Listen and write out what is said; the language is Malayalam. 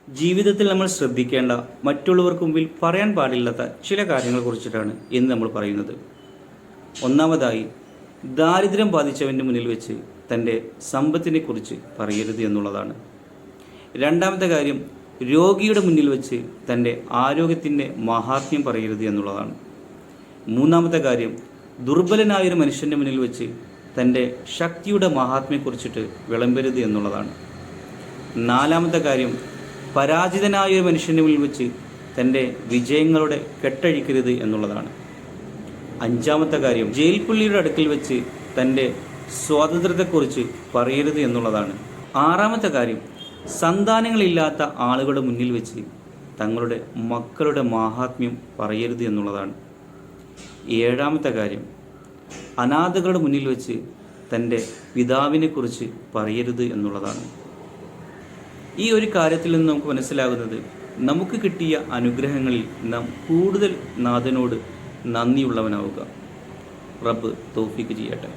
ജീവിതത്തിൽ നമ്മൾ ശ്രദ്ധിക്കേണ്ട, മറ്റുള്ളവർക്ക് മുമ്പിൽ പറയാൻ പാടില്ലാത്ത ചില കാര്യങ്ങളെ കുറിച്ചിട്ടാണ് ഇന്ന് നമ്മൾ പറയുന്നത്. ഒന്നാമതായി, ദാരിദ്ര്യം ബാധിച്ചവൻ്റെ മുന്നിൽ വെച്ച് തൻ്റെ സമ്പത്തിനെ കുറിച്ച് പറയരുത് എന്നുള്ളതാണ്. രണ്ടാമത്തെ കാര്യം, രോഗിയുടെ മുന്നിൽ വെച്ച് തൻ്റെ ആരോഗ്യത്തിൻ്റെ മഹാത്മ്യം പറയരുത് എന്നുള്ളതാണ്. മൂന്നാമത്തെ കാര്യം, ദുർബലനായൊരു മനുഷ്യൻ്റെ മുന്നിൽ വെച്ച് തൻ്റെ ശക്തിയുടെ മഹാത്മ്യത്തെക്കുറിച്ചിട്ട് വിളമ്പരുത് എന്നുള്ളതാണ്. നാലാമത്തെ കാര്യം, പരാജിതനായ ഒരു മനുഷ്യൻ്റെ മുന്നിൽ വെച്ച് തൻ്റെ വിജയങ്ങളുടെ കെട്ടഴിക്കരുത് എന്നുള്ളതാണ്. അഞ്ചാമത്തെ കാര്യം, ജയിൽ പുള്ളിയുടെ അടുക്കൽ വെച്ച് തൻ്റെ സ്വാതന്ത്ര്യത്തെക്കുറിച്ച് പറയരുത് എന്നുള്ളതാണ്. ആറാമത്തെ കാര്യം, സന്താനങ്ങളില്ലാത്ത ആളുകളുടെ മുന്നിൽ വെച്ച് തങ്ങളുടെ മക്കളുടെ മാഹാത്മ്യം പറയരുത് എന്നുള്ളതാണ്. ഏഴാമത്തെ കാര്യം, അനാഥകളുടെ മുന്നിൽ വെച്ച് തൻ്റെ പിതാവിനെക്കുറിച്ച് പറയരുത് എന്നുള്ളതാണ്. ഈ ഒരു കാര്യത്തിൽ നിന്ന് നമുക്ക് മനസ്സിലാകുന്നത്, നമുക്ക് കിട്ടിയ അനുഗ്രഹങ്ങളിൽ നാം കൂടുതൽ നാഥനോട് നന്ദിയുള്ളവനാവുക. റബ്ബ് തൗഫീഖ് ചെയ്യട്ടെ.